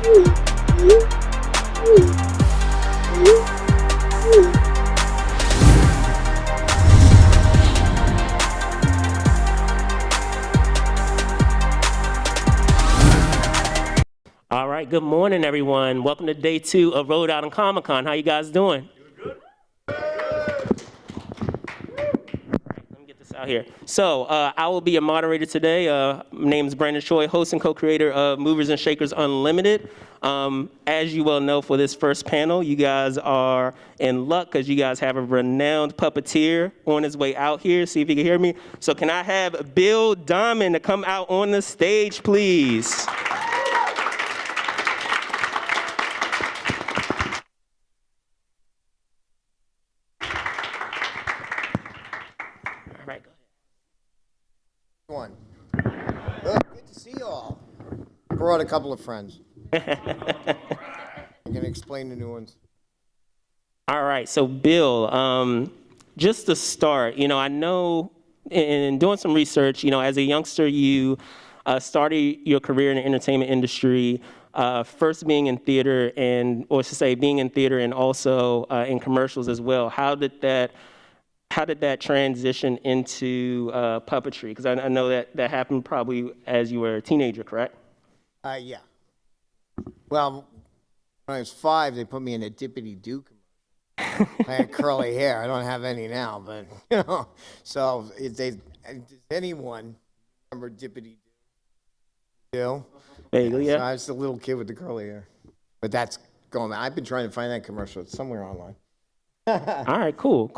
All right, good morning, everyone. Welcome to day 2 of Rhode Island Comic-Con. How you guys doing? Let me get this out here. So I will be your moderator today. My name is Brandon Choi, host and co-creator of Movers and Shakers Unlimited. As you well know, for this first panel, you guys are in luck because you guys have a renowned puppeteer on his way out here. See if you can hear me. So can I have Bill Diamond to come out on the stage, please? All right, go One. Good to see you all. Brought a couple of friends. ahead. I'm gonna explain the new ones. All right, so Bill, just to start, I know in doing some research, as a youngster, you started your career in the entertainment industry, first being in theater or to say being in theater and also in commercials as well. How did that transition into puppetry? Because I know that happened probably as you were a teenager, correct? Yeah. Well, when I was 5, they put me in a Dippity-Doo commercial. I had curly hair. I don't have any now, but So, does anyone remember Dippity-Doo? Vaguely, So yeah. I was the little kid with the curly hair. But that's going. I've been trying to find that commercial. It's somewhere online. All right, cool.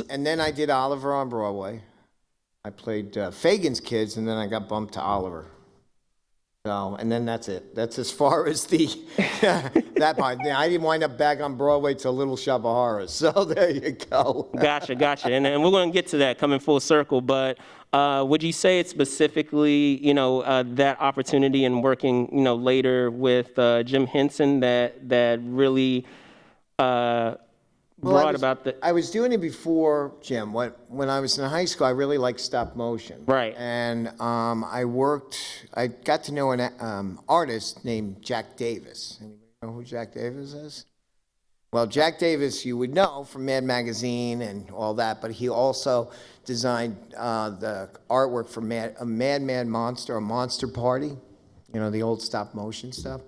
And then I did Oliver on Broadway. I played Fagin's kids, and then I got bumped to Oliver. So, and then that's it. That's as far as the that part. I didn't wind up back on Broadway till Little Shop of Horrors. So there you go. Gotcha. And we're going to get to that coming full circle. But would you say it's specifically, that opportunity and working, later with Jim Henson that really brought about the... I was doing it before Jim. When I was in high school, I really liked stop motion. Right. And I got to know an artist named Jack Davis. Anybody know who Jack Davis is? Well, Jack Davis, you would know from Mad Magazine and all that, but he also designed the artwork for a Mad Monster, a Monster Party, the old stop motion stuff.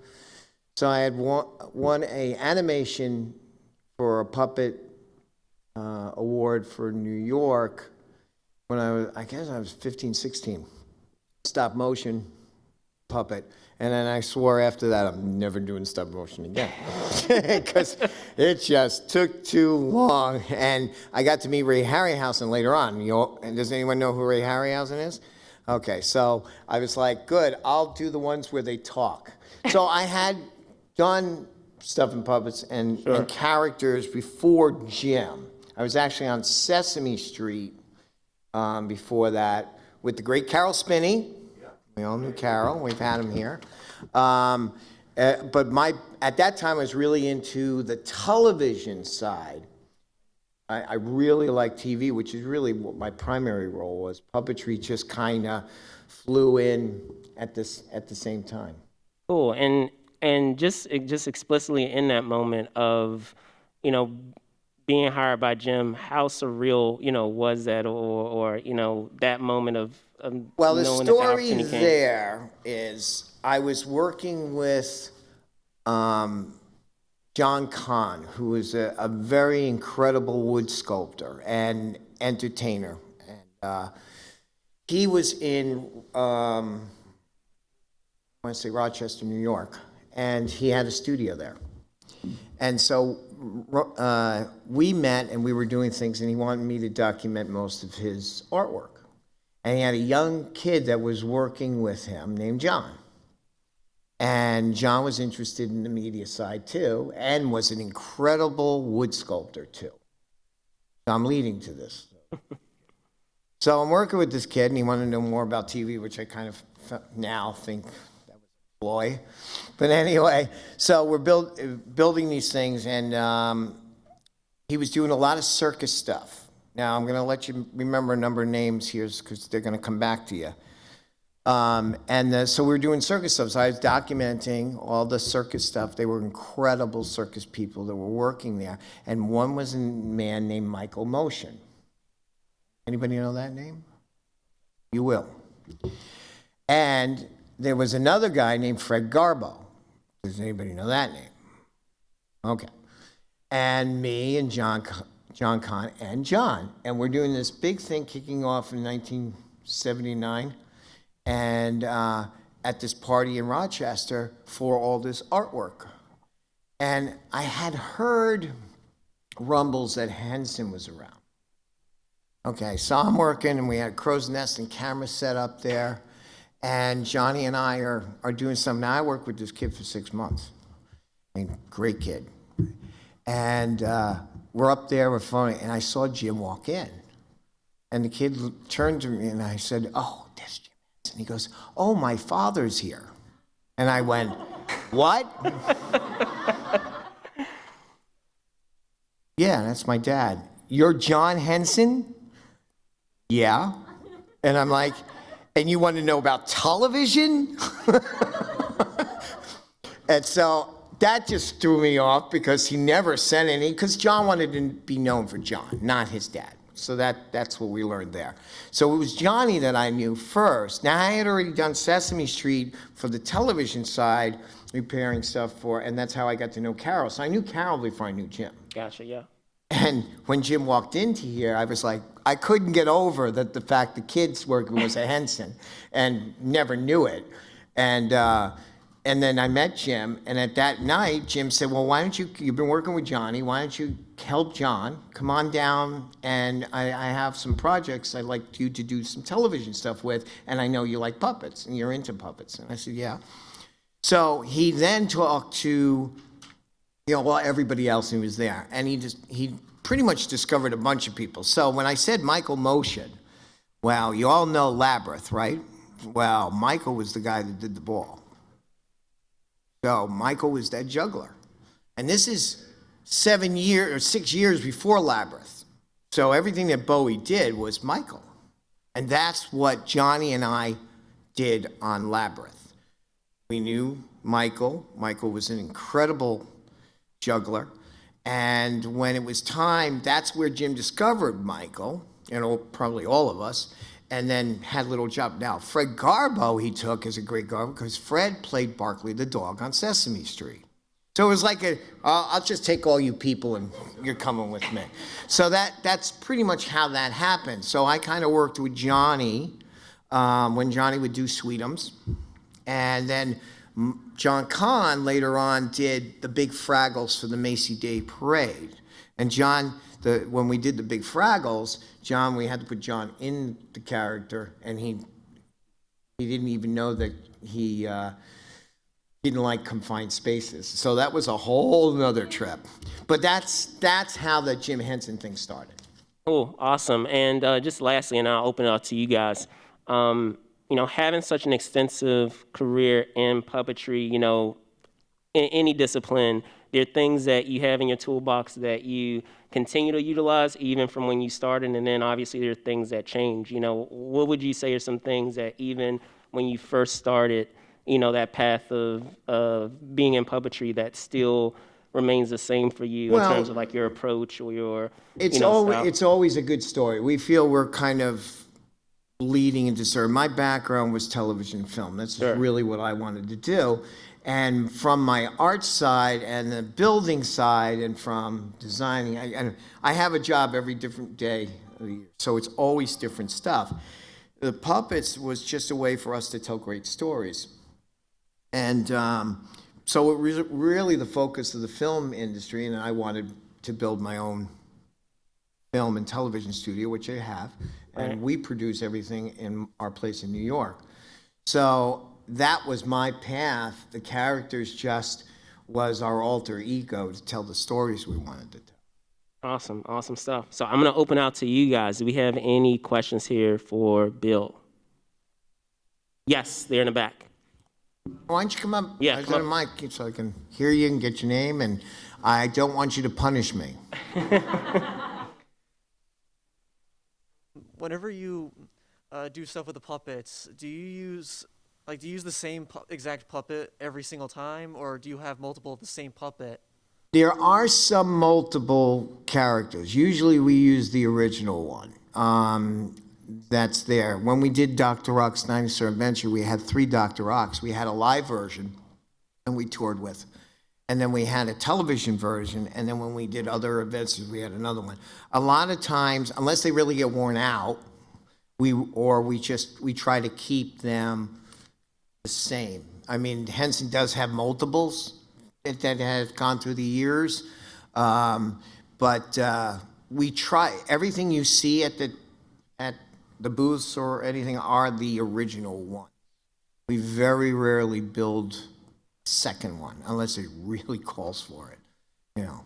So I had won a animation for a puppet award for New York when I guess I was 15, 16. Stop motion puppet. And then I swore after that I'm never doing stop motion again because it just took too long. And I got to meet Ray Harryhausen later on. And does anyone know who Ray Harryhausen is? Okay, so I was like, good, I'll do the ones where they talk. So I had done stuff in puppets and characters before Jim. I was actually on Sesame Street before that with the great Carol Spinney. We all knew Carol. We've had him here. But at that time, I was really into the television side. I really liked TV, which is really what my primary role was. Puppetry just kind of flew in at the same time. Cool. And just explicitly in that moment of, being hired by Jim, how surreal, was that, or that moment of well, the knowing story that the there is I was working with John Kahn, who is a very incredible wood sculptor and entertainer, and he was in I want to say Rochester, New York, and he had a studio there. And so we met and we were doing things, and he wanted me to document most of his artwork. And he had a young kid that was working with him named John. And John was interested in the media side too, and was an incredible wood sculptor too. So I'm leading to this. So I'm working with this kid, and he wanted to know more about TV, which I kind of now think that was a ploy. But anyway, so we're building these things, and he was doing a lot of circus stuff. Now, I'm going to let you remember a number of names here because they're going to come back to you. So we were doing circus stuff. So I was documenting all the circus stuff. They were incredible circus people that were working there. And one was a man named Michael Motion. Anybody know that name? You will. And there was another guy named Fred Garbo. Does anybody know that name? Okay. And me and John Kahn and John. And we're doing this big thing kicking off in 1979. And at this party in Rochester for all this artwork. And I had heard rumbles that Henson was around. Okay, so I'm working and we had a crow's nest and camera set up there. And Johnny and I are doing something. Now I worked with this kid for 6 months. I mean, great kid. And we're up there, we're phoning, and I saw Jim walk in. And the kid turned to me and I said, "Oh, that's Jim." And he goes, "Oh, my father's here." And I went, "What?" "Yeah, that's my dad." "You're John Henson?" "Yeah." And I'm like, "And you want to know about television?" And so that just threw me off because he never said any, because John wanted to be known for John, not his dad. So that's what we learned there. So it was Johnny that I knew first. Now, I had already done Sesame Street for the television side, repairing stuff for, and that's how I got to know Carol. So I knew Carol before I knew Jim. Gotcha, yeah. And when Jim walked into here, I was like, I couldn't get over the fact the kids working was a Henson, and never knew it. And then I met Jim, and at that night, Jim said, "Well, why don't you've been working with Johnny, why don't you help John? Come on down, and I have some projects I'd like you to do some television stuff with, and I know you like puppets, and you're into puppets." And I said, "Yeah." So he then talked to, everybody else who was there, and he pretty much discovered a bunch of people. So when I said Michael Motion, well, you all know Labyrinth, right? Well, Michael was the guy that did the ball. So Michael was that juggler. And this is 6 years before Labyrinth. So everything that Bowie did was Michael. And that's what Johnny and I did on Labyrinth. We knew Michael. Michael was an incredible juggler. And when it was time, that's where Jim discovered Michael, probably all of us, and then had a little job. Now, Fred Garbo he took as a great Garbo because Fred played Barkley the dog on Sesame Street. So it was like I'll just take all you people and you're coming with me. So that's pretty much how that happened. So I kind of worked with Johnny when Johnny would do Sweetums. And then John Kahn later on did the Big Fraggles for the Macy Day Parade. And John, when we did the Big Fraggles, we had to put John in the character, and he didn't even know that he didn't like confined spaces. So that was a whole nother trip. But that's how the Jim Henson thing started. Oh, awesome. And just lastly, and I'll open it up to you guys, having such an extensive career in puppetry, in any discipline, there are things that you have in your toolbox that you continue to utilize even from when you started, and then obviously there are things that change. What would you say are some things that even when you first started, that path of being in puppetry that still remains the same for you in terms of like your approach or your style? It's always a good story. We feel we're kind of leading into story. My background was television and film. That's really what I wanted to do. And from my art side and the building side and from designing, I have a job every different day of the year. So it's always different stuff. The puppets was just a way for us to tell great stories. And so it was really the focus of the film industry, and I wanted to build my own film and television studio, which I have, and we produce everything in our place in New York. So that was my path. The characters just was our alter ego to tell the stories we wanted to tell. Awesome stuff. So I'm going to open out to you guys. Do we have any questions here for Bill? Yes, they're in the back. Why don't you come up? Yeah, I got a mic so I can hear you and get your name, and I don't want you to punish me. Whenever you do stuff with the puppets, do you use the same exact puppet every single time, or do you have multiple of the same puppet? There are some multiple characters. Usually we use the original one. That's there. When we did Dr. Rock's Dinosaur Adventure, we had 3 Dr. Rocks. We had a live version, and we toured with. And then we had a television version, and then when we did other events, we had another one. A lot of times, unless they really get worn out, we try to keep them the same. I mean, Henson does have multiples that have gone through the years, but we try everything you see at the booths or anything are the original one. We very rarely build a second one unless it really calls for it. You know.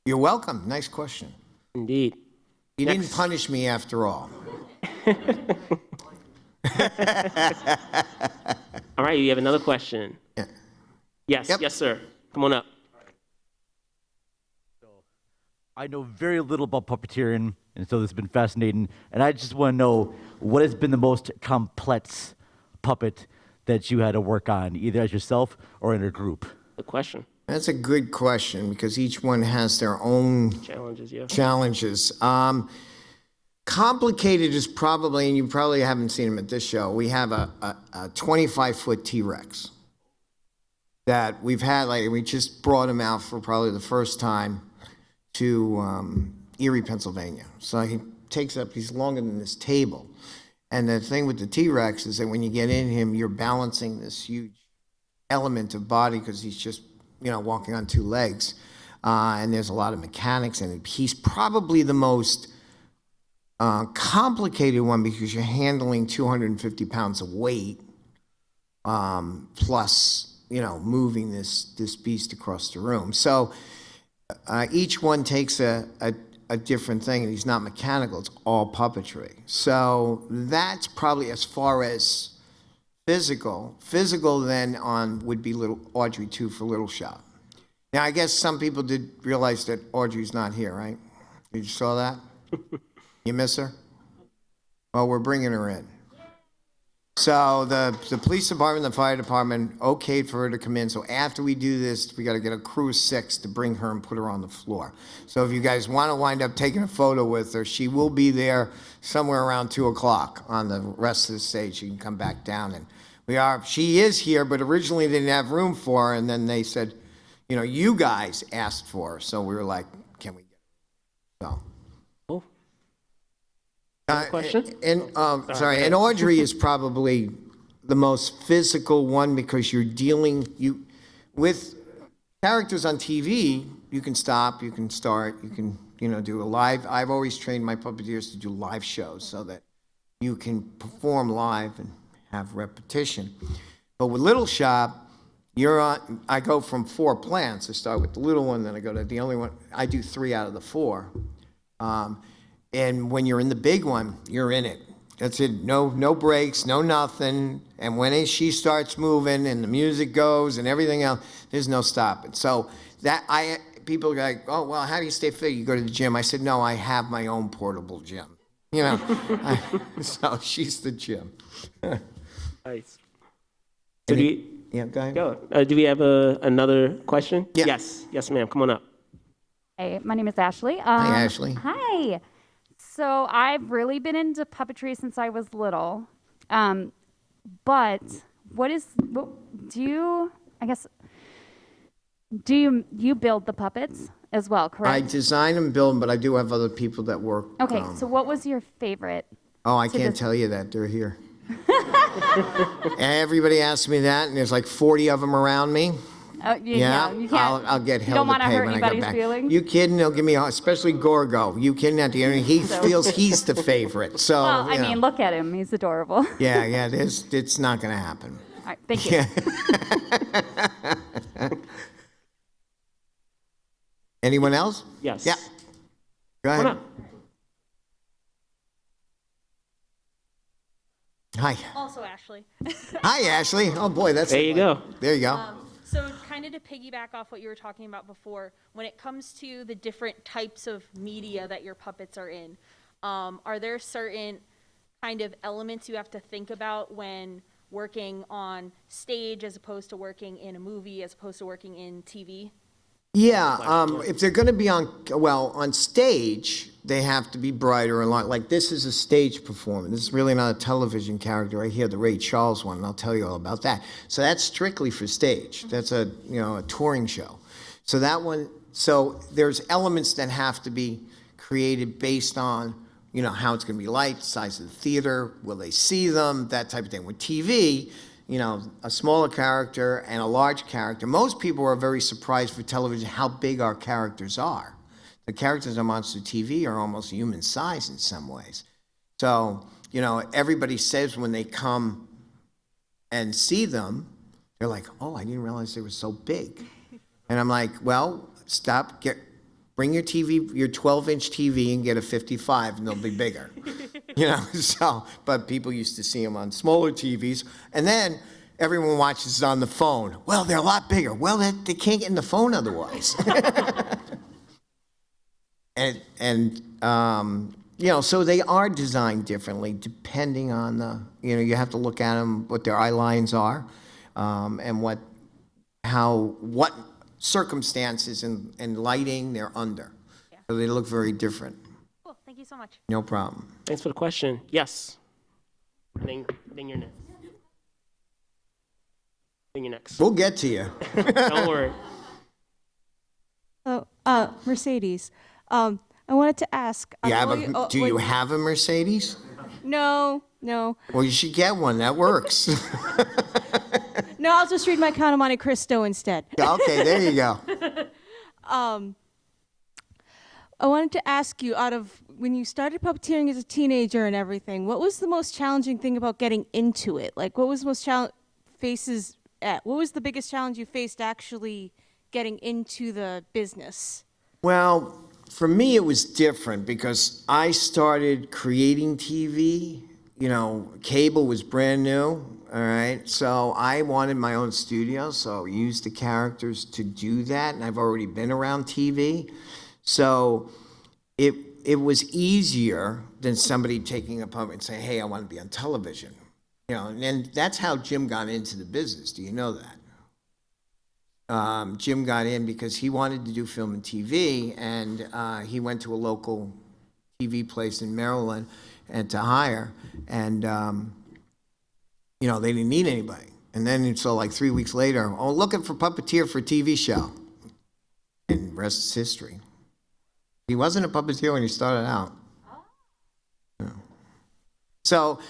You're welcome. Nice question. Indeed. You didn't punish me after all. All right, you have another question. Yeah. Yes, Yep. yes, sir. Come on up. I know very little about puppeteering, and so this has been fascinating. And I just want to know what has been the most complex puppet that you had to work on, either as yourself or in a group. The question. That's a good question because each one has their own Challenges, yeah. challenges. Complicated is probably, and you probably haven't seen them at this show, we have a 25-foot T-Rex that we've had, like, we just brought him out for probably the first time to Erie, Pennsylvania. So he takes up, he's longer than this table. And the thing with the T-Rex is that when you get in him, you're balancing this huge element of body because he's just, walking on 2 legs. And there's a lot of mechanics in it. He's probably the most complicated one because you're handling 250 pounds of weight, plus, moving this beast across the room. So each one takes a different thing, and he's not mechanical, it's all puppetry. So that's probably as far as physical. Physical then on would be little Audrey too for Little Shop. Now I guess some people did realize that Audrey's not here, right? You saw that? You miss her? Well, we're bringing her in. So the police department, the fire department okayed for her to come in. So after we do this, we got to get a crew of 6 to bring her and put her on the floor. So if you guys want to wind up taking a photo with her, she will be there somewhere around 2 o'clock on the rest of the stage. You can come back down, and she is here, but originally they didn't have room for her, and then they said, you guys asked for her. So we were like, can we get her? So. Oh. Question? And Audrey is probably the most physical one because you're dealing with characters on TV. You can stop, you can start, you can do a live. I've always trained my puppeteers to do live shows so that you can perform live and have repetition. But with Little Shop, I go from 4 plants. I start with the little one, then I go to the only one. I do 3 out of the 4. And when you're in the big one, you're in it. That's it. No breaks, no nothing. And when she starts moving and the music goes and everything else, there's no stopping. So people are like, oh, well, how do you stay fit? You go to the gym. I said, no, I have my own portable gym. So she's the gym. Nice. So yeah, go ahead. go. Do we have another question? Yeah. Yes, ma'am. Come on up. Hey, my name is Ashley. Hi, Ashley. Hi. So I've really been into puppetry since I was little. But do you build the puppets as well, I correct? design and build them, but I do have other people that work. Okay, so what was your favorite? Oh, I can't tell you that. They're here. Everybody asks me that, and there's like 40 of them around me. Yeah, you can't. I'll get hell don't to want to pay hurt when I go anybody's back. feelings? You kidding? They'll give me, especially Gorgo. You kidding? At the end, he feels he's the favorite. So, Well, I mean, look at him. He's adorable. yeah, it's not going to happen. All right, thank you. Anyone else? Yes. Yeah. Go Come on ahead. up. Hi. Also Ashley. Hi, Ashley. Oh boy, There you go. There you go. So kind of to piggyback off what you were talking about before, when it comes to the different types of media that your puppets are in, are there certain kind of elements you have to think about when working on stage as opposed to working in a movie, as opposed to working in TV? Yeah, if they're going to be on stage, they have to be brighter and like this is a stage performance. This is really not a television character. I hear the Ray Charles one, and I'll tell you all about that. So that's strictly for stage. That's a touring show. So that one, so there's elements that have to be created based on how it's going to be light, size of the theater, will they see them, that type of thing. With TV, a smaller character and a large character. Most people are very surprised for television how big our characters are. The characters on Monster TV are almost human size in some ways. So, everybody says when they come and see them, they're like, oh, I didn't realize they were so big. And I'm like, well, bring your TV, your 12-inch TV and get a 55 and they'll be bigger. So, but people used to see them on smaller TVs. And then everyone watches it on the phone. Well, they're a lot bigger. Well, they can't get in the phone otherwise. So they are designed differently depending on you have to look at them, what their eye lines are, and what circumstances and lighting they're under. Yeah. So they look very different. Cool. Thank you so much. No problem. Thanks for the question. Yes. Then you're next. Then you're next. We'll get to you. Don't worry. Oh, Mercedes. I wanted to ask. Do you have a Mercedes? No. Well, you should get one. That works. No, I'll just read my Count of Monte Cristo instead. Okay, there you go. I wanted to ask you, out of when you started puppeteering as a teenager and everything, what was the most challenging thing about getting into it? Like, what was the biggest challenge you faced actually getting into the business? Well, for me, it was different because I started creating TV. Cable was brand new, all right? So I wanted my own studio, so I used the characters to do that, and I've already been around TV. So it was easier than somebody taking a puppet and saying, hey, I want to be on television. And that's how Jim got into the business. Do you know that? Jim got in because he wanted to do film and TV, and he went to a local TV place in Maryland and to hire, and they didn't need anybody. And then so like 3 weeks later, looking for puppeteer for a TV show, and the rest is history. He wasn't a puppeteer when he started out. No. So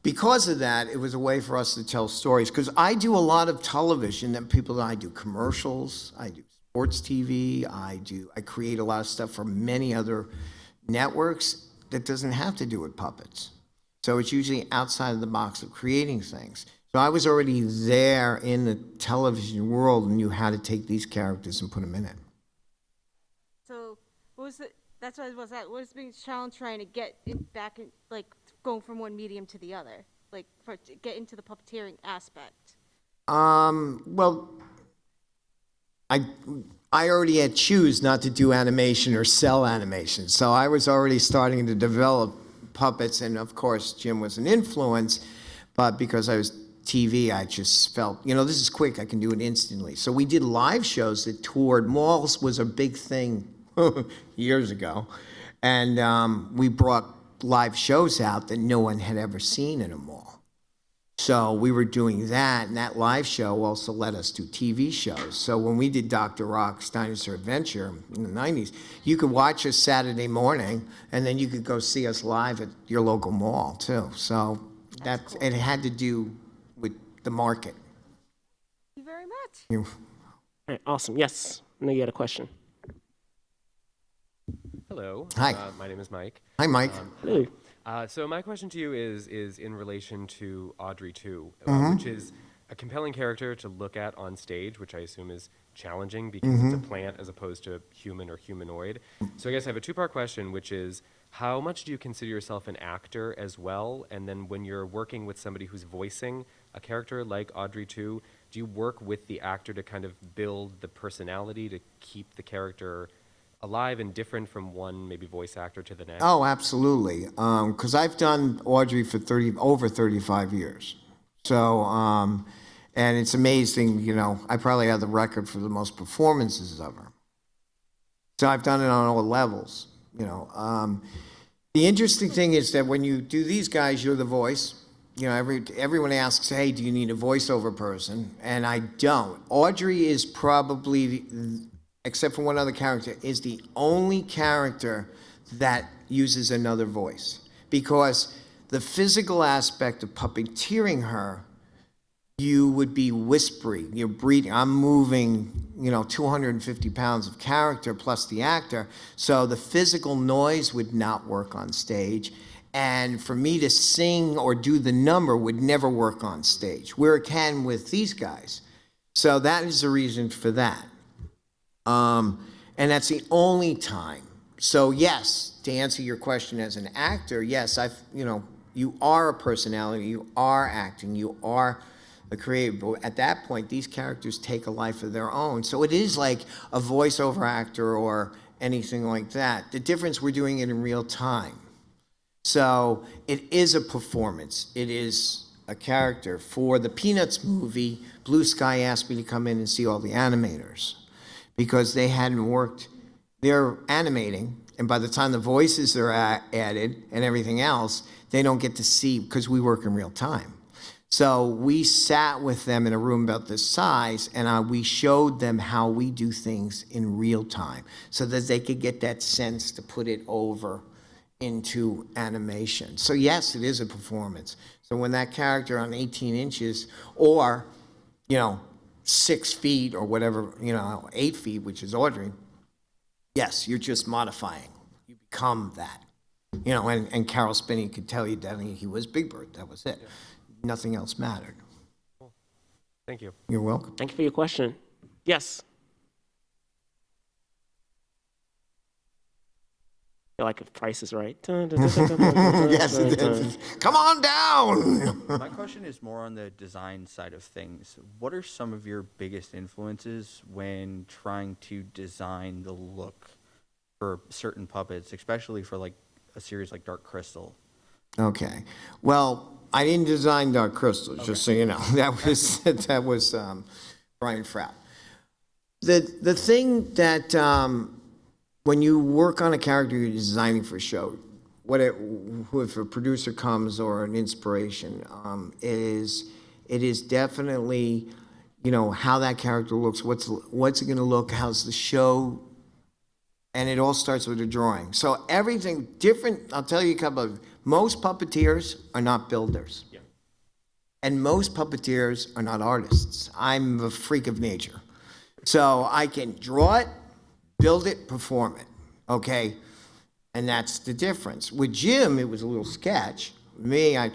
because of that, it was a way for us to tell stories. Because I do a lot of television I do commercials, I do sports TV, I create a lot of stuff for many other networks that doesn't have to do with puppets. So it's usually outside of the box of creating things. So I was already there in the television world and knew how to take these characters and put them in it. So that's what I was at. What was the biggest challenge trying to get back in, like going from one medium to the other, like to get into the puppeteering aspect? Well, I already had choose not to do animation or sell animation. So I was already starting to develop puppets, and of course Jim was an influence, but because I was TV, I just felt, this is quick, I can do it instantly. So we did live shows that toured. Malls was a big thing years ago, and we brought live shows out that no one had ever seen in a mall. So we were doing that, and that live show also let us do TV shows. So when we did Dr. Rock's Dinosaur Adventure in the 90s, you could watch us Saturday morning, and then you could go see us live at your local mall, too. So That's cool. it had to do with the market. Thank you very much. You- All right, awesome. Yes. I know you had a question. Hello. Hi. My name is Mike. Hi, Mike. Hello. So my question to you is in relation to Audrey 2, Mm-hmm. which is a compelling character to look at on stage, which I assume is challenging because it's a plant as opposed to human or humanoid. So I guess I have a two-part question, which is how much do you consider yourself an actor as well? And then when you're working with somebody who's voicing a character like Audrey 2, do you work with the actor to kind of build the personality to keep the character alive and different from one maybe voice actor to the next? Oh, absolutely. Because I've done Audrey for over 35 years. So, and it's amazing, you know, I probably have the record for the most performances of her. So I've done it on all levels, you know. The interesting thing is that when you do these guys, you're the voice. You know, everyone asks, hey, do you need a voiceover person? And I don't. Audrey is probably, except for one other character, is the only character that uses another voice. Because the physical aspect of puppeteering her, you would be whispering, you're breathing. I'm moving, you know, 250 pounds of character plus the actor. So the physical noise would not work on stage. And for me to sing or do the number would never work on stage, where it can with these guys. So that is the reason for that. And that's the only time. So yes, to answer your question as an actor, yes, you know, you are a personality, you are acting, you are a creative. But at that point, these characters take a life of their own. So it is like a voiceover actor or anything like that. The difference, we're doing it in real time. So it is a performance. It is a character. For the Peanuts movie, Blue Sky asked me to come in and see all the animators because they hadn't worked. They're animating, and by the time the voices are added and everything else, they don't get to see because we work in real time. So we sat with them in a room about this size, and we showed them how we do things in real time so that they could get that sense to put it over into animation. So yes, it is a performance. So when that character on 18 inches or, you know, 6 feet or whatever, you know, 8 feet, which is Audrey, yes, you're just modifying. You become that. You know, and Carol Spinney could tell you that he was Big Bird. That was it. Nothing else mattered. Cool. Thank you. You're welcome. Thank you for your question. Yes. I feel like if Price is Right. Yes, it is. Come on down. My question is more on the design side of things. What are some of your biggest influences when trying to design the look for certain puppets, especially for like a series like Dark Crystal? Okay. Well, I didn't design Dark Crystal, just so you know. That was Brian Frapp. The thing that when you work on a character you're designing for a show, if a producer comes or an inspiration, it is definitely, you know, how that character looks, what's it going to look, how's the show, and it all starts with a drawing. So everything different. I'll tell you a couple of. Most puppeteers are not builders, and most puppeteers are not artists. I'm a freak of nature, so I can draw it, build it, perform it, okay? And that's the difference. With Jim, it was a little sketch. Me, I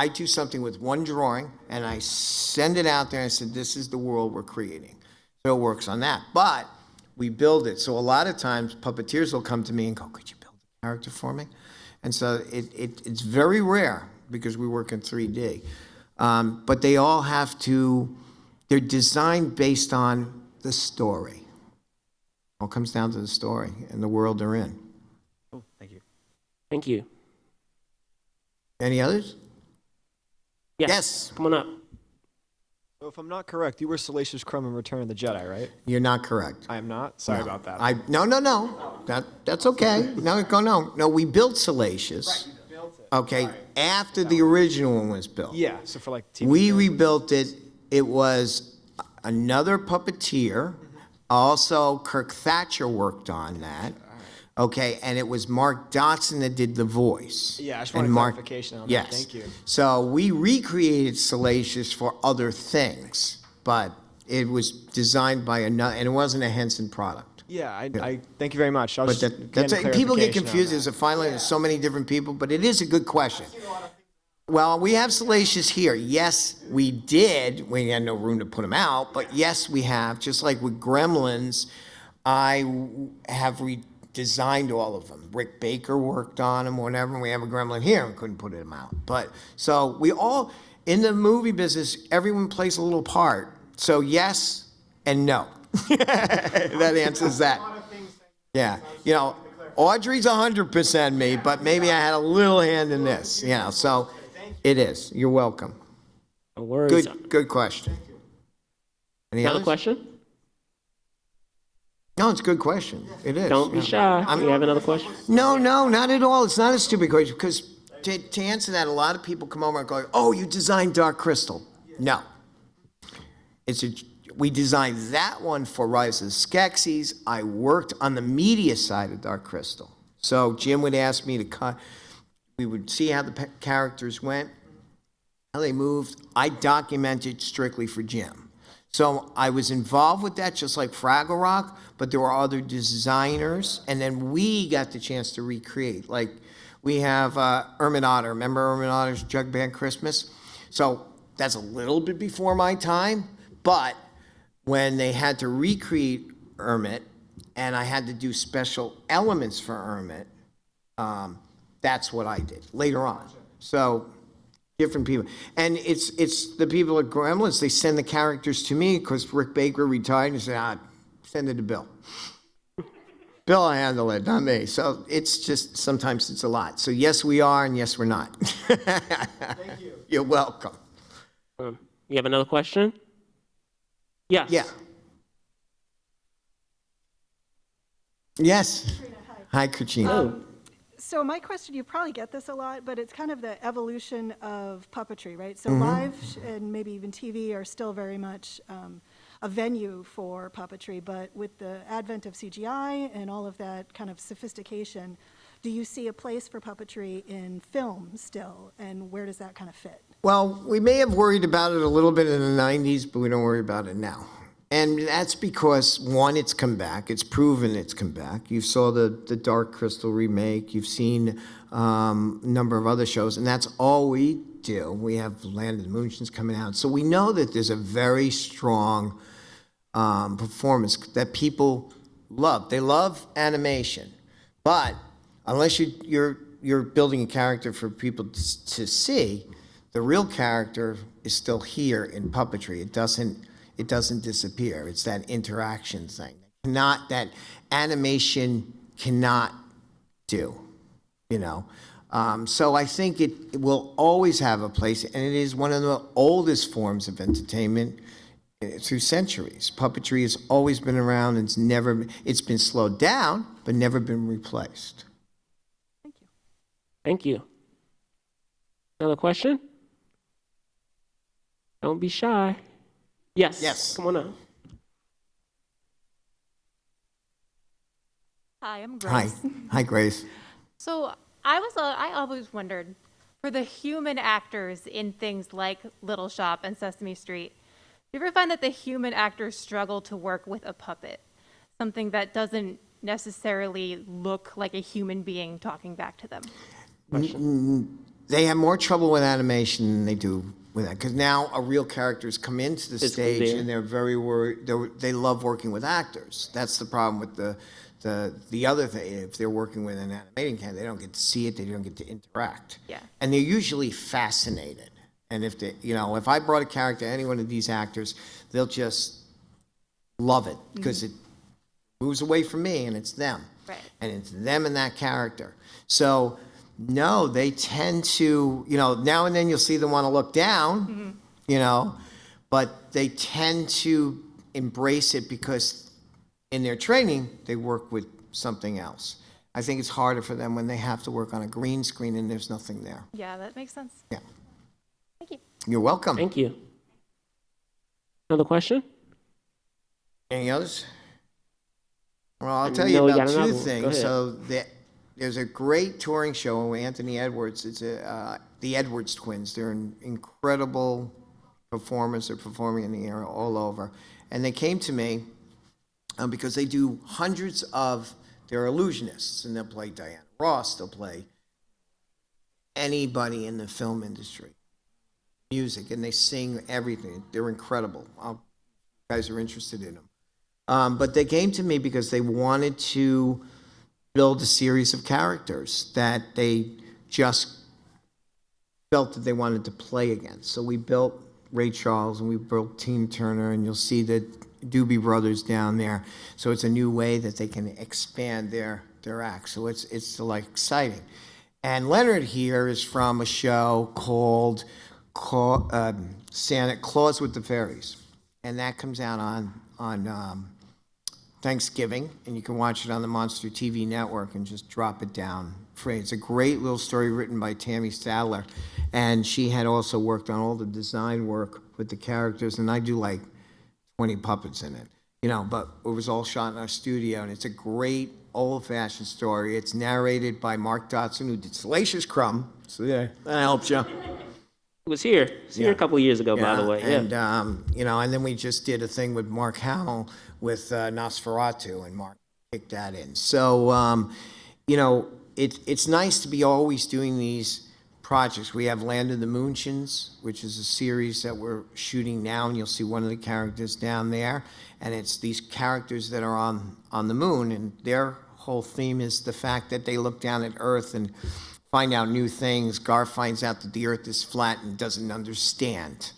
do something with one drawing, and I send it out there, and I said, this is the world we're creating. So it works on that. But we build it. So a lot of times, puppeteers will come to me and go, could you build a character for me? And so it's very rare, because we work in 3D. But they all have to, they're designed based on the story. All comes down to the story and the world they're in. Oh, thank you. Thank you. Any others? Yes. Yes. Come on up. So if I'm not correct, you were Salacious Crumb in Return of the Jedi, right? You're not correct. I am not? Sorry about that. No. That's okay. No, we built Salacious. Right, you built it. Okay, Sorry. after the original one was built. Yeah, so for like TV. We rebuilt it. It was another puppeteer. Also, Kirk Thatcher worked on that. Okay, and it was Mark Dotson that did the voice. Yeah, I just wanted clarification on that. Yes. Thank you. So we recreated Salacious for other things, but it was designed by another, and it wasn't a Henson product. Yeah, I thank you very much. I was But just that's getting people get clarification on confused. that. There's a fine line. There's so many different people, but it is a good question. Well, we have Salacious here. Yes, we did. We had no room to put him out, but yes, we have. Just like with Gremlins, I have redesigned all of them. Rick Baker worked on them, whatever. And we have a Gremlin here and couldn't put him out. But so we all, in the movie business, everyone plays a little part. So yes and no. That answers that. Yeah, Audrey's 100% me, but maybe I had a little hand in this, so it is. You're welcome. No worries. Good question. Any Another others? question? No, it's a good question. It is. Don't be shy. You have another question? No, not at all. It's not a stupid question because to answer that, a lot of people come over and go, "Oh, you designed Dark Crystal." No, we designed that one for Rise of the Skeksis. I worked on the media side of Dark Crystal, so Jim would ask me to cut. We would see how the characters went, how they moved. I documented strictly for Jim. So I was involved with that, just like Fraggle Rock, but there were other designers, and then we got the chance to recreate. Like, we have Ermine Otter. Remember Ermine Otter's Jug Band Christmas? So that's a little bit before my time, but when they had to recreate Ermine, and I had to do special elements for Ermine, that's what I did later on. So different people. And it's the people at Gremlins, they send the characters to me because Rick Baker retired and said, send it to Bill. Bill will handle it, not me. So it's just, sometimes it's a lot. So yes, we are, and yes, we're not. Thank you. You're welcome. You have another question? Yes. Yeah. Yes. Hi, Katrina. So my question, you probably get this a lot, but it's kind of the evolution of puppetry, right? So live and maybe even TV are still very much a venue for puppetry, but with the advent of CGI and all of that kind of sophistication, do you see a place for puppetry in film still, and where does that kind of fit? Well, we may have worried about it a little bit in the 90s, but we don't worry about it now. And that's because, one, it's come back. It's proven it's come back. You saw the Dark Crystal remake. You've seen a number of other shows, and that's all we do. We have Land of the Moonshins coming out. So we know that there's a very strong performance that people love. They love animation. But unless you're building a character for people to see, the real character is still here in puppetry. It doesn't disappear. It's that interaction thing. That animation cannot do, So I think it will always have a place, and it is one of the oldest forms of entertainment through centuries. Puppetry has always been around. It's been slowed down, but never been replaced. Thank you. Thank you. Another question? Don't be shy. Yes. Yes. Come on up. Hi, I'm Grace. Hi. Hi, Grace. So I always wondered, for the human actors in things like Little Shop and Sesame Street, do you ever find that the human actors struggle to work with a puppet? Something that doesn't necessarily look like a human being talking back to them? They have more trouble with animation than they do with that, because now a real characters come into the stage and they're very worried. They love working with actors. That's the problem with the other thing. If they're working with an animating character, they don't get to see it. They don't get to interact. Yeah. And they're usually fascinated. And if if I brought a character, any one of these actors, they'll just love it because it moves away from me and it's them. Right. And it's them and that character. So no, they tend to, now and then you'll see them want to look down, but they tend to embrace it because in their training, they work with something else. I think it's harder for them when they have to work on a green screen and there's nothing there. Yeah, that makes sense. Yeah. Thank you. You're welcome. Thank you. Another question? Any others? Well, I'll tell No, you we about got two another one. Go things. ahead. So there's a great touring show with Anthony Edwards. It's the Edwards twins. They're an incredible performers. They're performing in the air all over. And they came to me because they do hundreds of, they're illusionists, and they'll play Diana Ross, they'll play anybody in the film industry, music, and they sing everything. They're incredible. You guys are interested in them. But they came to me because they wanted to build a series of characters that they just felt that they wanted to play against. So we built Ray Charles and we built Tina Turner, and you'll see that Doobie Brothers down there. So it's a new way that they can expand their act. So it's like exciting. And Leonard here is from a show called Santa Claus with the Fairies, and that comes out on Thanksgiving, and you can watch it on the Monster TV network and just drop it down free. It's a great little story written by Tammy Sadler, and she had also worked on all the design work with the characters, and I do like 20 puppets in it, but it was all shot in our studio, and it's a great old-fashioned story. It's narrated by Mark Dodson, who did Salacious Crumb, so yeah, that helps you. It was here. It's here a couple of years ago, by the way. And, and then we just did a thing with Mark Hamill with Nosferatu, and Mark kicked that in. So, it's nice to be always doing these projects. We have Land of the Moonshins, which is a series that we're shooting now, and you'll see one of the characters down there. And it's these characters that are on the moon, and their whole theme is the fact that they look down at Earth and find out new things. Gar finds out that the Earth is flat and doesn't understand.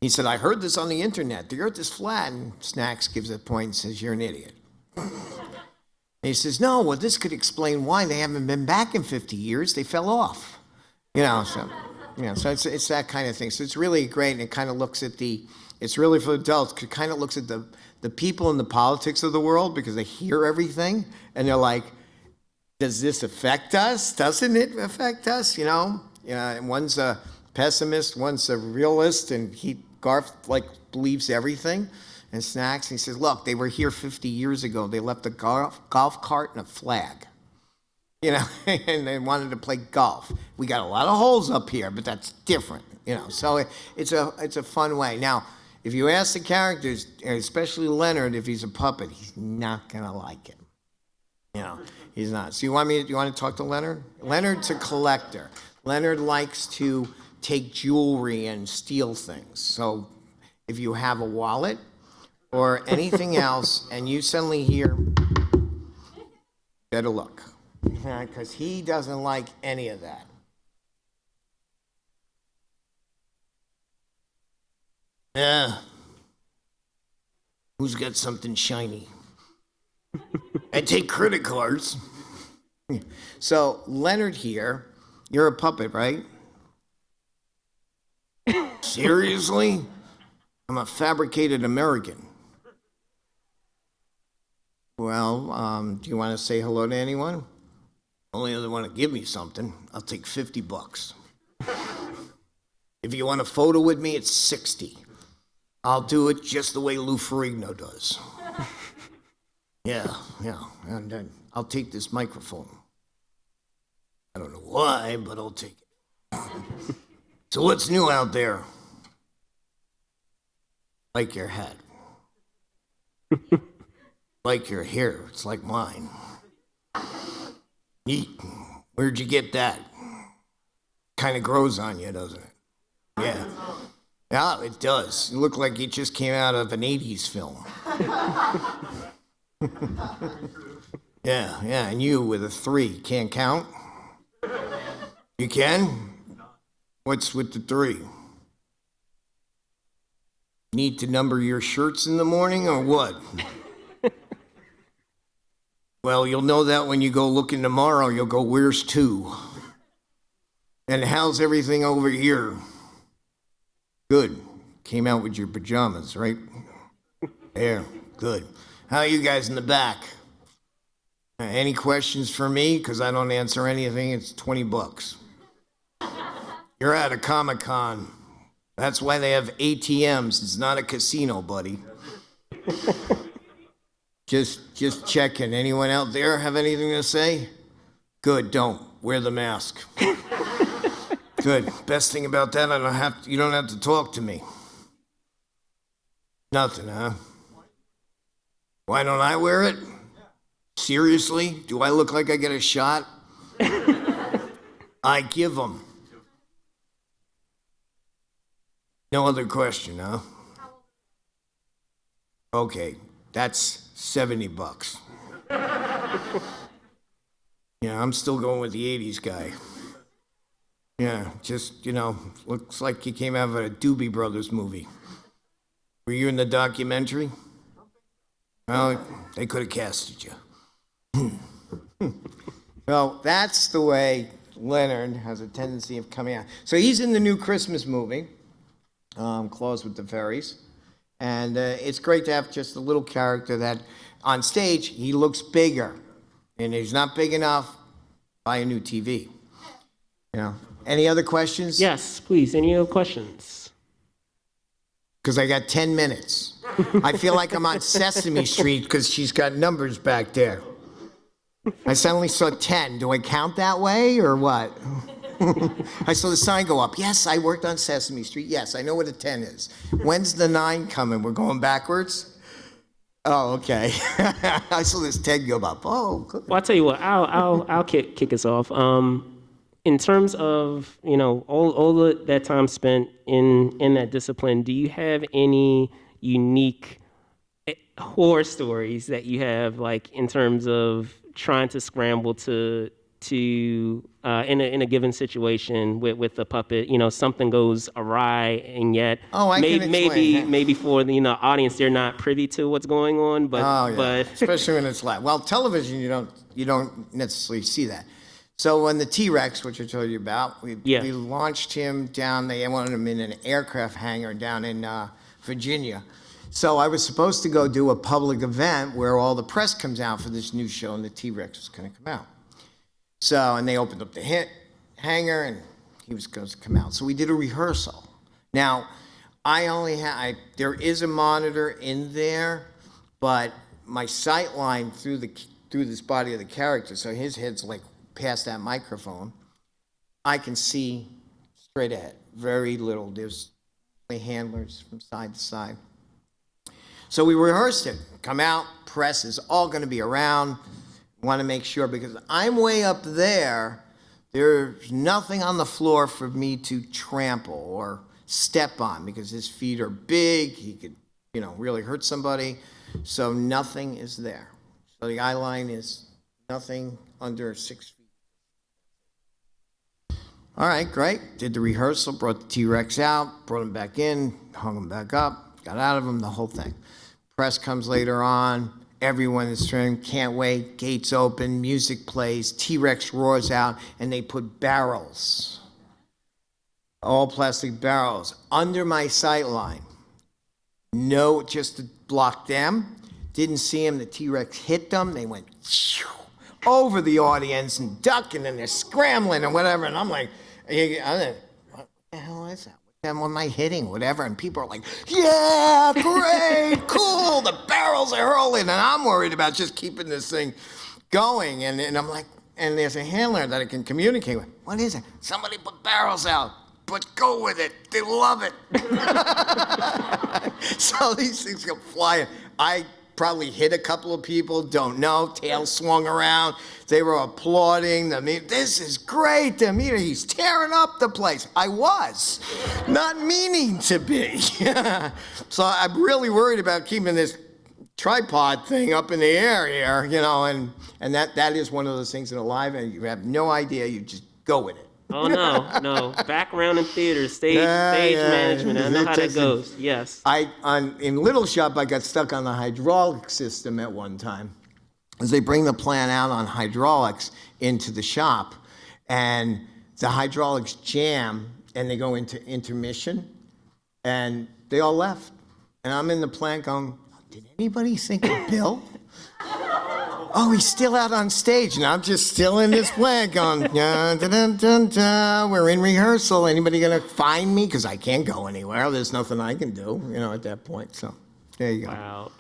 He said, I heard this on the internet. The Earth is flat. And Snacks gives a point and says, you're an idiot. And he says, no, well, this could explain why they haven't been back in 50 years. They fell off. So it's that kind of thing. So it's really great, and it kind of looks at it's really for adults. It kind of looks at the people in the politics of the world, because they hear everything, and they're like, does this affect us? Doesn't it affect us? And one's a pessimist, one's a realist, and Garth believes everything. And Snacks, and he says, look, they were here 50 years ago. They left a golf cart and a flag. And they wanted to play golf. We got a lot of holes up here, but that's different, So it's a fun way. Now, if you ask the characters, especially Leonard, if he's a puppet, he's not gonna like it. He's not. So you want to talk to Leonard? Leonard's a collector. Leonard likes to take jewelry and steal things. So if you have a wallet or anything else, and you suddenly hear, better look. Because he doesn't like any of that. Yeah. Who's got something shiny? I take credit cards. So, Leonard here, you're a puppet, right? Seriously? I'm a fabricated American. Well, do you want to say hello to anyone? Only if they want to give me something, I'll take $50. If you want a photo with me, it's $60. I'll do it just the way Lou Ferrigno does. Yeah, and then I'll take this microphone. I don't know why, but I'll take it. So what's new out there? Like your hat. Like your hair, it's like mine. Neat. Where'd you get that? Kind of grows on you, doesn't it? Yeah. Yeah, it does. You look like you just came out of an 80s film. Yeah, and you with a 3. Can't count? You can? What's with the 3? Need to number your shirts in the morning or what? Well, you'll know that when you go looking tomorrow. You'll go, where's 2? And how's everything over here? Good. Came out with your pajamas, right? There, good. How are you guys in the back? Any questions for me? Because I don't answer anything. It's $20. You're at a Comic-Con. That's why they have ATMs. It's not a casino, buddy. Just checking. Anyone out there have anything to say? Good, don't. Wear the mask. Good. Best thing about that, you don't have to talk to me. Nothing, huh? Why don't I wear it? Seriously? Do I look like I get a shot? I give them. No other question, huh? Okay, that's $70. Yeah, I'm still going with the 80s guy. Yeah, just, looks like you came out of a Doobie Brothers movie. Were you in the documentary? Well, they could have casted you. Well, that's the way Leonard has a tendency of coming out. So he's in the new Christmas movie, Claus with the Fairies. And it's great to have just a little character that on stage, he looks bigger. And he's not big enough, buy a new TV. You know, any other questions? Yes, please. Any other questions? Because I got 10 minutes. I feel like I'm on Sesame Street because she's got numbers back there. I suddenly saw 10. Do I count that way or what? I saw the sign go up. Yes, I worked on Sesame Street. Yes, I know what a 10 is. When's the 9 coming? We're going backwards? Oh, okay. I saw this 10 go up. Oh, good. Well, I'll tell you what. I'll kick us off. In terms of all that time spent in that discipline, do you have any unique horror stories that you have, like in terms of trying to scramble to in a given situation with the puppet, something goes awry, and yet I can explain. maybe for the audience, they're not privy to what's going on, but Especially when it's live. Well, television, you don't necessarily see that. So when the T-Rex, which I told you about, we launched him down. They wanted him in an aircraft hangar down in Virginia. So I was supposed to go do a public event where all the press comes out for this new show, and the T-Rex was going to come out. So, and they opened up the hangar, and he was going to come out. So we did a rehearsal. Now, there is a monitor in there, but my sight line through this body of the character, so his head's like past that microphone, I can see straight ahead, very little. There's handlers from side to side. So we rehearsed it. Come out, press is all going to be around. Want to make sure, because I'm way up there, there's nothing on the floor for me to trample or step on, because his feet are big. He could, really hurt somebody. So nothing is there. So the eye line is nothing under 6 feet. All right, great. Did the rehearsal, brought the T-Rex out, brought him back in, hung him back up, got out of him, the whole thing. Press comes later on. Everyone is trying, can't wait. Gates open, music plays, T-Rex roars out, and they put barrels, all plastic barrels, under my sight line. No, just to block them. Didn't see him. The T-Rex hit them. They went over the audience and ducking, and they're scrambling and whatever. And I'm like, what the hell is that? What am I hitting? Whatever. And people are like, yeah, great, cool. The barrels are hurling. And I'm worried about just keeping this thing going. And I'm like, and there's a handler that I can communicate with. What is it? Somebody put barrels out. But go with it. They love it. So these things go flying. I probably hit a couple of people, don't know, tail swung around. They were applauding. This is great. He's tearing up the place. I was, not meaning to be. So I'm really worried about keeping this tripod thing up in the air here, and that is one of those things in a live, and you have no idea, you just go with it. Oh, no. Background in theater, stage management. I know how that goes. Yes. In Little Shop, I got stuck on the hydraulic system at one time. As they bring the plant out on hydraulics into the shop, and the hydraulics jam, and they go into intermission, and they all left. And I'm in the plant going, did anybody think of Bill? Oh, he's still out on stage, and I'm just still in this plant going, dun, dun, dun, dun, dun. We're in rehearsal. Anybody gonna find me? Because I can't go anywhere. There's nothing I can do, at that point. So there you go. Wow.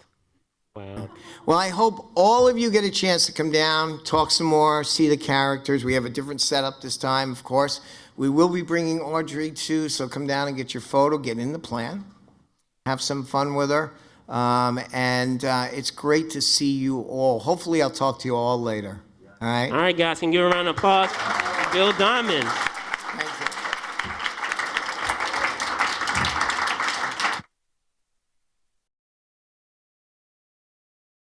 Well, I hope all of you get a chance to come down, talk some more, see the characters. We have a different setup this time, of course. We will be bringing Audrey too, so come down and get your photo, get in the plan, have some fun with her. And it's great to see you all. Hopefully I'll talk to you all later. All right? All right, guys, can you give a round of applause? Bill Diamond.